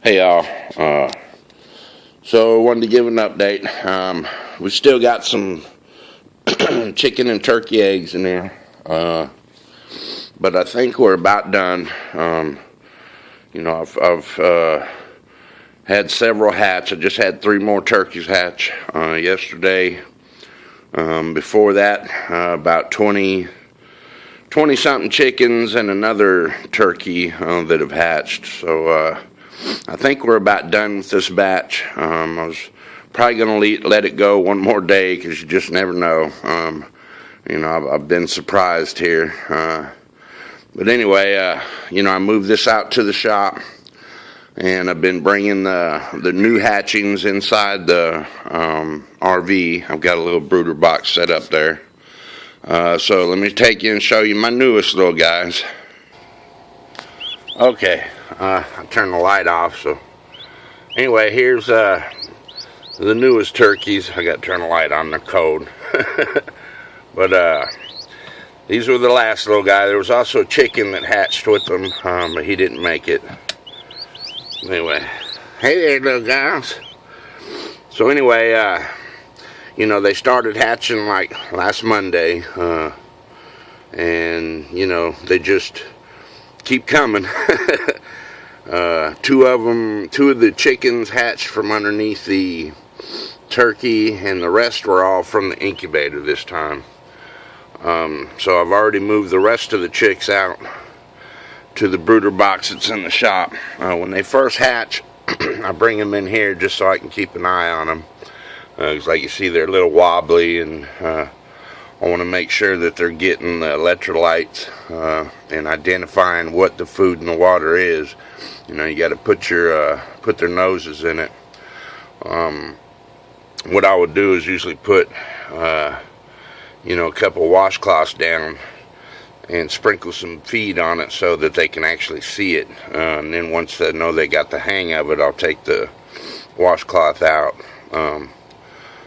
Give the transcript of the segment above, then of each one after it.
Hey y'all, so I wanted to give an update. We still got some chicken and turkey eggs in there, but I think we're about done. I've had several hatch. I just had 3 more turkeys hatch yesterday. Before that, about 20 something chickens and another turkey that have hatched. So I think we're about done with this batch. I was probably going to let it go one more day because you just never know. I've been surprised here. But anyway, I moved this out to the shop, and I've been bringing the new hatchings inside the RV. I've got a little brooder box set up there. So let me take you and show you my newest little guys. Okay, I turned the light off. So anyway, here's the newest turkeys. I got to turn the light on, they're cold. But these were the last little guy. There was also a chicken that hatched with them, but he didn't make it. Anyway, hey there, little guys. So anyway, they started hatching like last Monday, and they just keep coming. Two of the chickens hatched from underneath the turkey, and the rest were all from the incubator this time. So I've already moved the rest of the chicks out to the brooder box that's in the shop. When they first hatch, I bring them in here just so I can keep an eye on them. Because like you see, they're a little wobbly, and I want to make sure that they're getting the electrolytes and identifying what the food in the water is. You got to put their noses in it. What I would do is usually put a couple washcloths down and sprinkle some feed on it so that they can actually see it. And then once they know they got the hang of it, I'll take the washcloth out.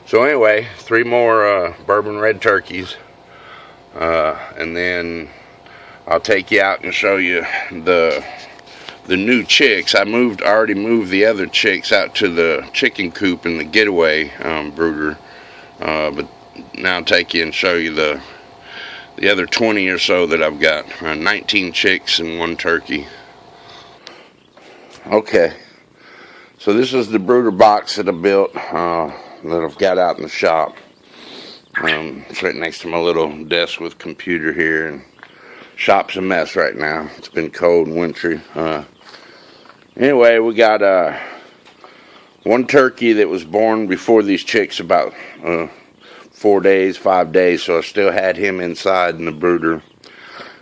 So anyway, 3 more bourbon red turkeys, and then I'll take you out and show you the new chicks. I already moved the other chicks out to the chicken coop in the getaway brooder, but now I'll take you and show you the other 20 or so that I've got. 19 chicks and 1 turkey. Okay, so this is the brooder box that I built, that I've got out in the shop. It's right next to my little desk with computer here, and shop's a mess right now. It's been cold and wintry. Anyway, we got 1 turkey that was born before these chicks, about 4 days, 5 days, so I still had him inside in the brooder.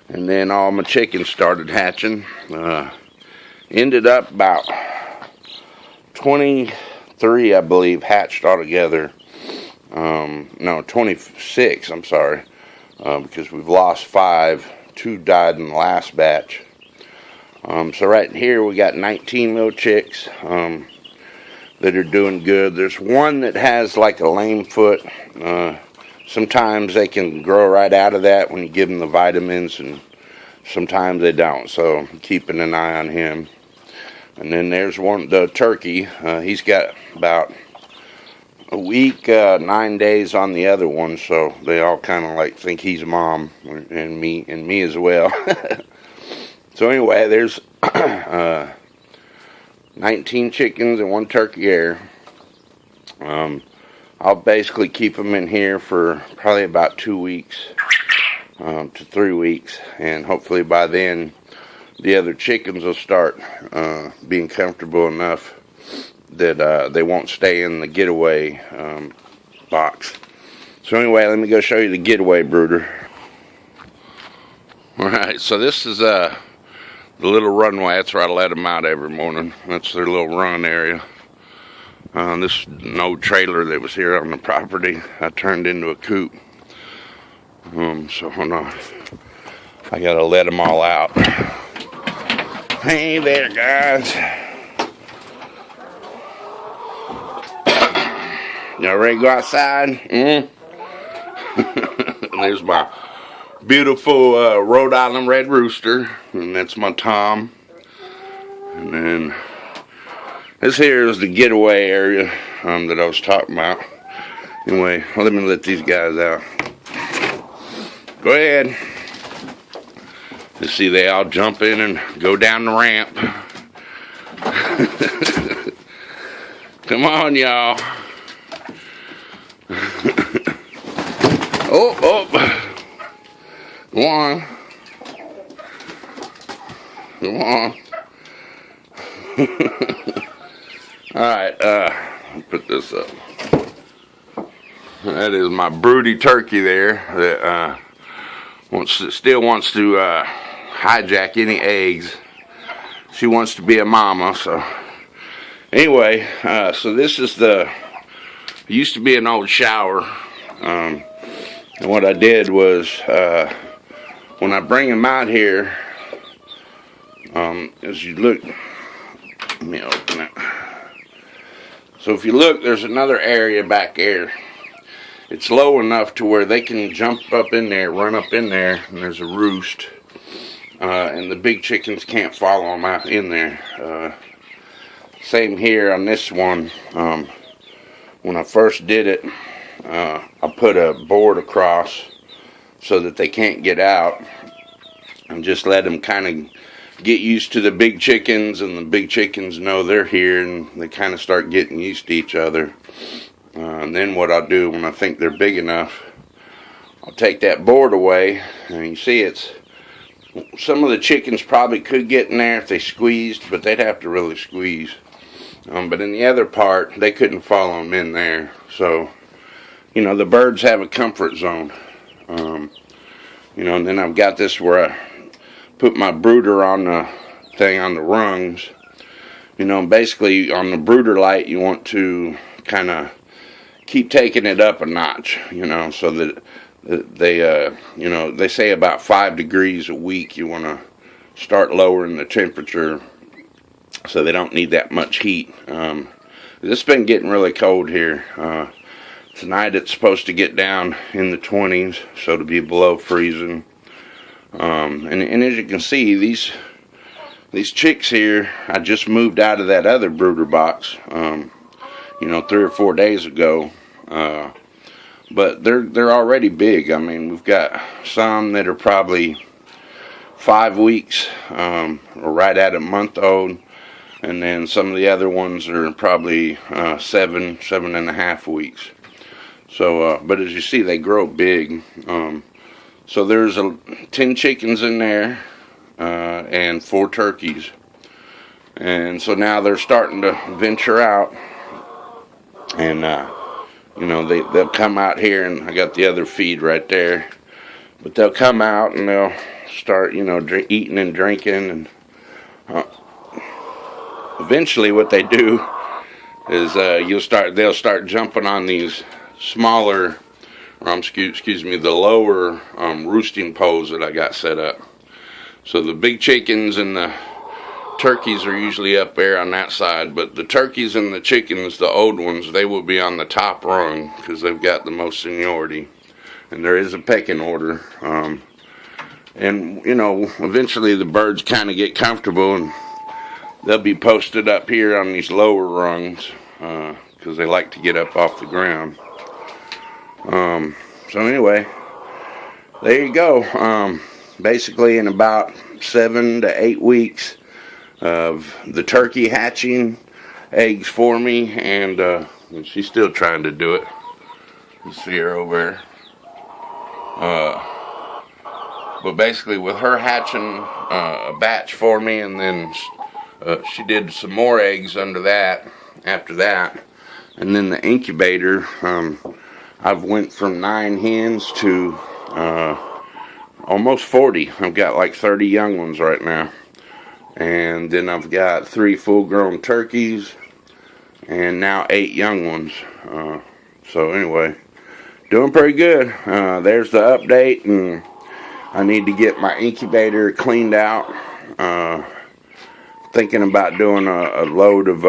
And then all my chickens started hatching. Ended up about 23, I believe, hatched altogether. No, 26, I'm sorry, because we've lost 5. 2 died in the last batch. So right here we got 19 little chicks that are doing good. There's one that has like a lame foot. Sometimes they can grow right out of that when you give them the vitamins, and sometimes they don't. So I'm keeping an eye on him. And then there's the turkey. He's got about a week, 9 days on the other one, so they all kind of like think he's mom, and me as well. So anyway, there's 19 chickens and 1 turkey there. I'll basically keep them in here for probably about 2 weeks to 3 weeks, and hopefully by then the other chickens will start being comfortable enough that they won't stay in the getaway box. So anyway, let me go show you the getaway brooder. Alright, so this is the little runway. That's where I let them out every morning. That's their little run area. This old trailer that was here on the property, I turned into a coop. So hold on, I gotta let them all out. Hey there, guys. Y'all ready to go outside? There's my beautiful Rhode Island red rooster, and that's my Tom. And then This here is the getaway area that I was talking about. Anyway, let me let these guys out. Go ahead. You see, they all jump in and go down the ramp. Come on, y'all. Oh. Go on. Come on. Alright, put this up. That is my broody turkey there that still wants to hijack any eggs. She wants to be a mama. So anyway, so this is it used to be an old shower, and what I did was when I bring them out here, as you look, let me open it. So if you look, there's another area back there. It's low enough to where they can jump up in there, run up in there, and there's a roost. And the big chickens can't follow them out in there. Same here on this one. When I first did it, I put a board across so that they can't get out, and just let them kind of get used to the big chickens, and the big chickens know they're here, and they kind of start getting used to each other. And then what I'll do when I think they're big enough, I'll take that board away, and you see some of the chickens probably could get in there if they squeezed, but they'd have to really squeeze. But in the other part, they couldn't follow them in there. So, the birds have a comfort zone. And then I've got this where I put my brooder on the thing on the rungs. Basically on the brooder light, you want to kind of keep taking it up a notch, so that they say about 5 degrees a week you want to start lowering the temperature so they don't need that much heat. It's been getting really cold here. Tonight it's supposed to get down in the 20s, so to be below freezing. And as you can see, these chicks here, I just moved out of that other brooder box, 3 or 4 days ago. But they're already big. I mean, we've got some that are probably 5 weeks, or right at a month old, and then some of the other ones are probably 7.5 weeks. So, but as you see, they grow big. So there's 10 chickens in there, and 4 turkeys. And so now they're starting to venture out, and they'll come out here, and I got the other feed right there. But they'll come out and they'll start, eating and drinking, and eventually what they do is they'll start jumping on these smaller, the lower roosting poles that I got set up. So the big chickens and the turkeys are usually up there on that side, but the turkeys and the chickens, the old ones, they will be on the top rung because they've got the most seniority, and there is a pecking order. And eventually the birds kind of get comfortable, and they'll be posted up here on these lower rungs because they like to get up off the ground. So anyway, there you go. Basically in about 7 to 8 weeks of the turkey hatching eggs for me, and she's still trying to do it. You see her over there. But basically with her hatching a batch for me, and then she did some more eggs after that, and then the incubator, I've went from 9 hens to almost 40. I've got like 30 young ones right now. And then I've got 3 full-grown turkeys, and now 8 young ones. So anyway, doing pretty good. There's the update, and I need to get my incubator cleaned out. Thinking about doing a load of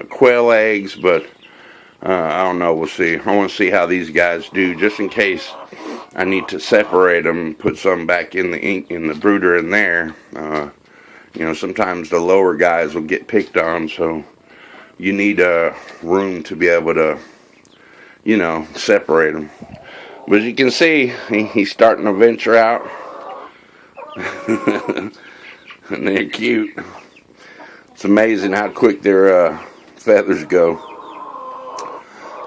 quail eggs, but I don't know. We'll see. I want to see how these guys do, just in case I need to separate them and put some back in the brooder in there. You know, sometimes the lower guys will get picked on, so you need room to be able to, you know, separate them. But as you can see, he's starting to venture out. And they're cute. It's amazing how quick their feathers go.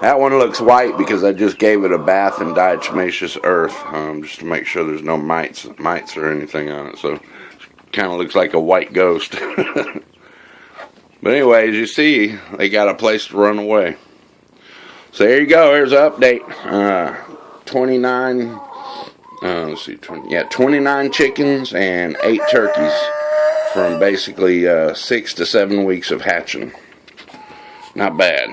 That one looks white because I just gave it a bath in diatomaceous earth, just to make sure there's no mites or anything on it. So it kind of looks like a white ghost. But anyway, as you see, they got a place to run away. So there you go. Here's an update. 29. Let's see. 29 chickens and 8 turkeys from basically 6 to 7 weeks of hatching. Not bad.